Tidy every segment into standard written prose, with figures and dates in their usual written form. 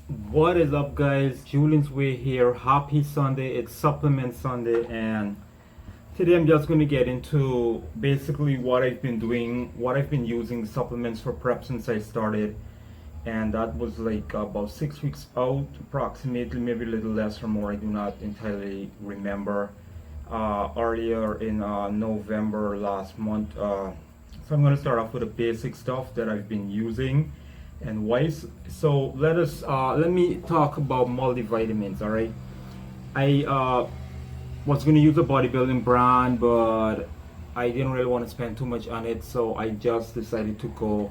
What is up, guys? Julian's Way here. Happy Sunday. It's Supplement Sunday, and today I'm just going to get into basically what I've been doing, what I've been using supplements for prep since I started, and that was like about 6 weeks out, approximately, maybe a little less or more. I do not entirely remember. Earlier in November last month. So I'm going to start off with the basic stuff that I've been using and why. So let me talk about multivitamins. All right, I was going to use a bodybuilding brand, but I didn't really want to spend too much on it, so I just decided to go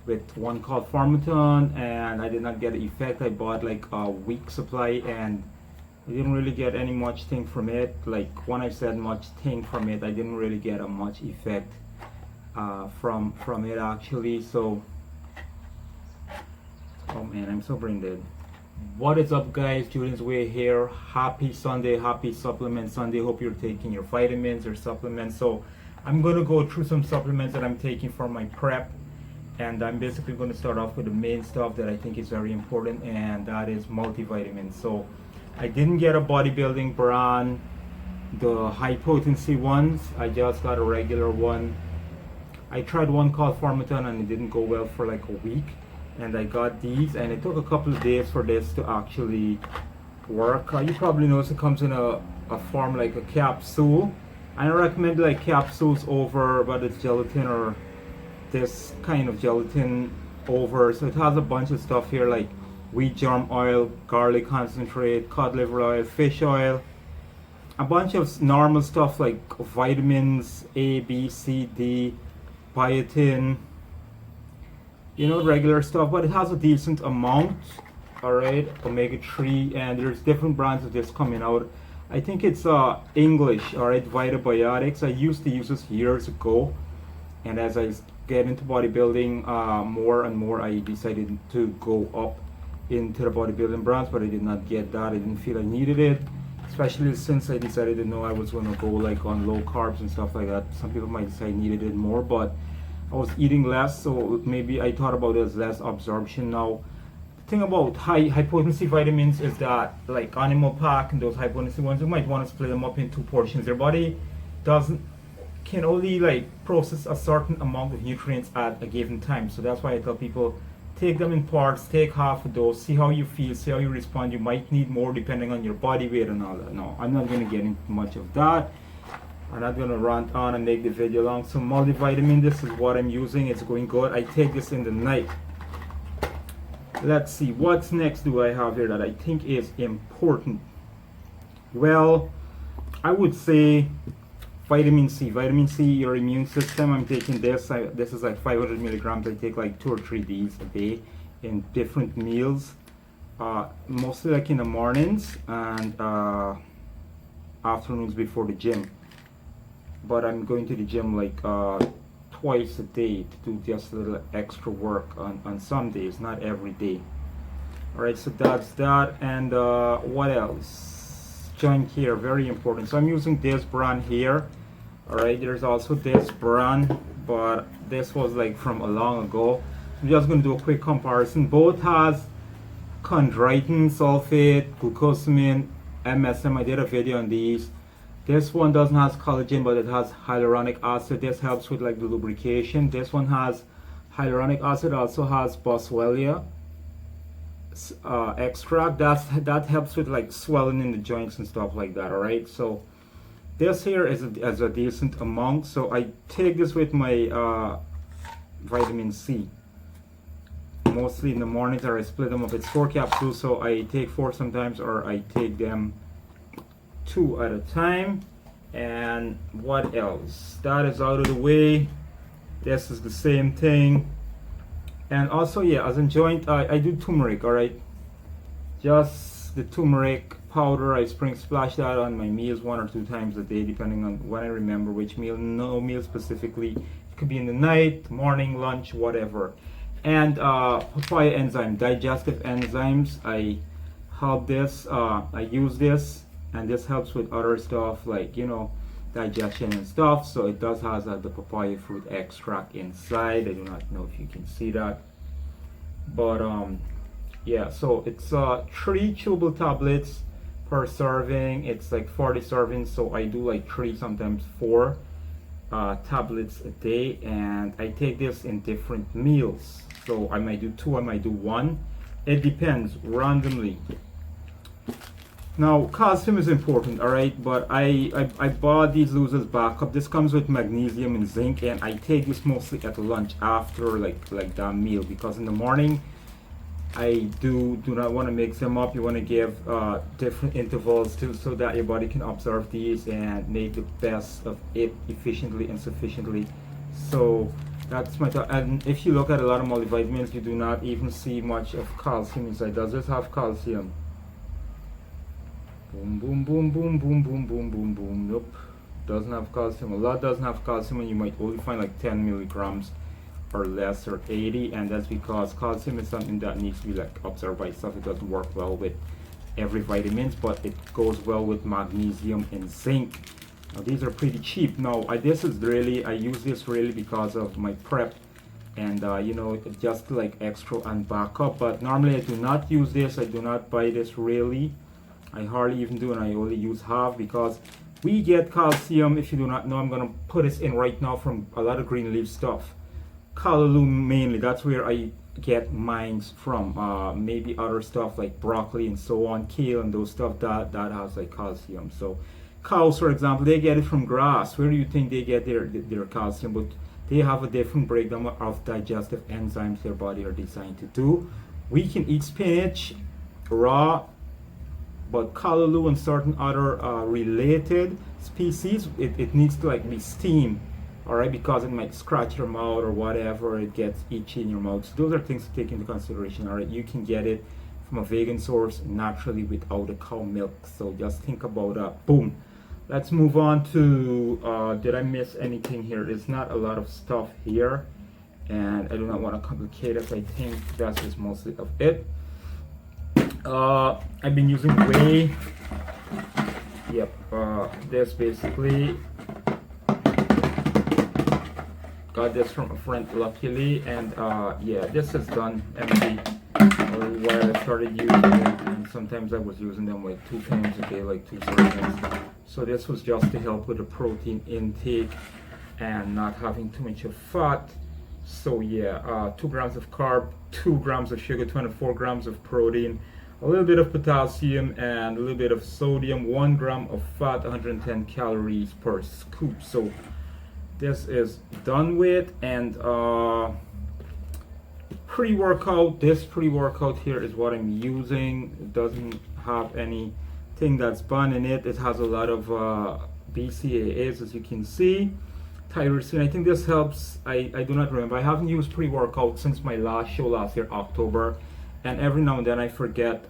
with one called Pharmaton, and I did not get the effect. I bought like a week supply, and I didn't really get any much thing from it. Like when I said much thing from it, I didn't really get a much effect from it actually. So, oh man, I'm so brain dead. What is up, guys? Julian's Way here. Happy Sunday, happy Supplement Sunday. Hope you're taking your vitamins or supplements. So, I'm gonna go through some supplements that I'm taking for my prep, and I'm basically going to start off with the main stuff that I think is very important, and that is multivitamins. So I didn't get a bodybuilding brand, the high potency ones. I just got a regular one. I tried one called Pharmaton and it didn't go well for like a week, and I got these, and it took a couple of days for this to actually work. You probably notice it comes in a form like a capsule. I recommend like capsules over, but it's gelatin or this kind of gelatin over. So it has a bunch of stuff here like wheat germ oil, garlic concentrate, cod liver oil, fish oil, a bunch of normal stuff like vitamins A, B, C, D, biotin, regular stuff, but it has a decent amount. All right, omega-3, and there's different brands of this coming out. I think it's English. All right, Vitabiotics. I used to use this years ago, and as I get into bodybuilding more and more, I decided to go up into the bodybuilding brands, but I did not get that. I didn't feel I needed it, especially since I decided to know I was going to go like on low carbs and stuff like that. Some people might say I needed it more, but I was eating less, so maybe I thought about it as less absorption. Now, the thing about high potency vitamins is that like Animal Pack and those high potency ones, you might want to split them up in two portions. Your body doesn't can only like process a certain amount of nutrients at a given time. So that's why I tell people take them in parts, take half of those, see how you feel, see how you respond. You might need more depending on your body weight and all that. No, I'm not going to get into much of that. I'm not going to rant on and make the video long. So multivitamin, this is what I'm using. It's going good. I take this in the night. Let's see, what's next do I have here that I think is important? Well, I would say vitamin C. Vitamin C, your immune system. I'm taking this. This is like 500 milligrams. I take like 2 or 3 days a day in different meals. Mostly like in the mornings and afternoons before the gym. But I'm going to the gym like twice a day to do just a little extra work on some days, not every day. Alright, so that's that. And what else? Joint care, very important. So I'm using this brand here. Alright, there's also this brand, but this was like from a long ago. I'm just going to do a quick comparison. Both has chondroitin, sulfate, glucosamine, MSM. I did a video on these. This one doesn't have collagen, but it has hyaluronic acid. This helps with like the lubrication. This one has hyaluronic acid, also has boswellia extract. That helps with like swelling in the joints and stuff like that. All right, so this here is a decent amount. So I take this with my vitamin C. Mostly in the mornings, or I split them up. It's 4 capsules, so I take 4 sometimes, or I take them 2 at a time. And what else? That is out of the way. This is the same thing. And also, yeah, as a joint, I do turmeric. All right, just the turmeric powder. I splash that on my meals 1 or 2 times a day, depending on when I remember which meal. No meal specifically. It could be in the night, morning, lunch, whatever. And papaya enzyme, digestive enzymes. I have this. I use this, and this helps with other stuff like digestion and stuff. So it does has the papaya fruit extract inside. I do not know if you can see that, but Yeah, so it's 3 chewable tablets per serving. It's like 40 servings, so I do like 3, sometimes 4 tablets a day, and I take this in different meals. So I might do 2, I might do 1. It depends randomly. Now, calcium is important, all right, but I bought these losers backup. This comes with magnesium and zinc, and I take this mostly at lunch after like that meal, because in the morning I do not want to mix them up. You want to give different intervals to, so that your body can absorb these and make the best of it efficiently and sufficiently. So that's my thought. And if you look at a lot of multivitamins, you do not even see much of calcium inside. Does this have calcium? Boom, boom, boom, boom, boom, boom, boom, boom, boom. Nope, doesn't have calcium. A lot doesn't have calcium, and you might only find like 10 milligrams or less, or 80, and that's because calcium is something that needs to be like absorbed by itself. It doesn't work well with every vitamins, but it goes well with magnesium and zinc. Now these are pretty cheap. Now this is really, I use this really because of my prep, and you know, just like extra and backup. But normally I do not use this. I do not buy this really. I hardly even do, and I only use half, because we get calcium, if you do not know, I'm gonna put this in right now, from a lot of green leaf stuff. Callaloo mainly, that's where I get mines from. Maybe other stuff like broccoli and so on, kale and those stuff that has like calcium. So cows, for example, they get it from grass. Where do you think they get their calcium? But they have a different breakdown of digestive enzymes their body are designed to do. We can eat spinach raw, but callaloo and certain other related species, it needs to like be steamed, all right, because it might scratch your mouth or whatever, it gets itchy in your mouth. So those are things to take into consideration, all right. You can get it from a vegan source naturally without the cow milk, so just think about that. Boom. Let's move on to did I miss anything here? There's not a lot of stuff here, and I do not want to complicate it. I think that is mostly of it. I've been using whey. Yep, this basically got this from a friend luckily, and yeah, this is done empty while I started using it, and sometimes I was using them like 2 times a day, like 2 servings. So this was just to help with the protein intake and not having too much of fat. So yeah, 2 grams of carb, 2 grams of sugar, 24 grams of protein, a little bit of potassium, and a little bit of sodium, 1 gram of fat, 110 calories per scoop. So this is done with. And pre-workout, this pre-workout here is what I'm using. It doesn't have anything that's banned in it. It has a lot of BCAAs, as you can see, tyrosine. I think this helps. I do not remember. I haven't used pre-workout since my last show last year, October, and every now and then I forget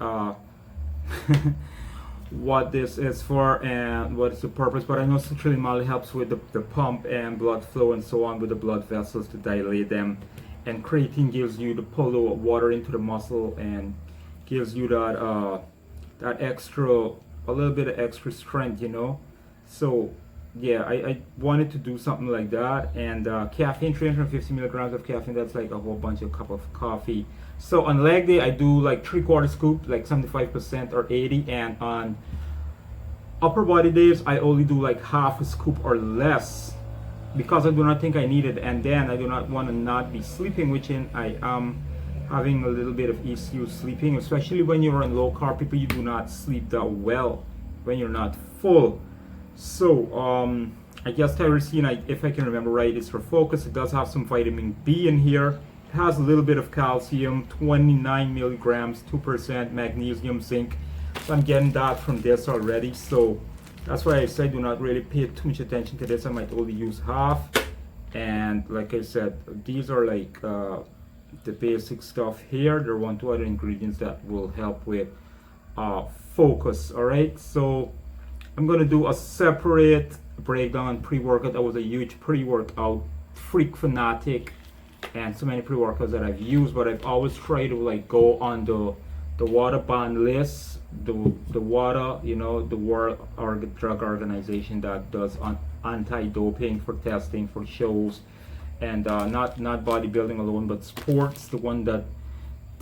what this is for and what is the purpose. But I know citrulline mally helps with the pump and blood flow and so on, with the blood vessels to dilate them, and creatine gives you the pull of water into the muscle and gives you that that extra, a little bit of extra strength, you know. So yeah, I wanted to do something like that. And caffeine, 350 milligrams of caffeine, that's like a whole bunch of cup of coffee. So on leg day I do like 3/4 scoop, like 75% or 80, and on upper body days I only do like half a scoop or less, because I do not think I need it. And then I do not want to not be sleeping, which I am having a little bit of issue sleeping, especially when you're on low carb. People, you do not sleep that well when you're not full. So I guess tyrosine, if I can remember right, is for focus. It does have some vitamin B in here. It has a little bit of calcium, 29 milligrams, 2% magnesium, zinc. So I'm getting that from this already. So that's why I said do not really pay too much attention to this. I might only use half. And like I said, these are like the basic stuff here. There are 1-2 other ingredients that will help with focus. All right, so I'm gonna do a separate breakdown on pre-workout. I was a huge pre-workout freak fanatic, and so many pre-workouts that I've used, but I've always tried to like go on the water ban list, the water, you know, the World Drug Organization that does anti-doping for testing for shows, and not bodybuilding alone, but sports, the one that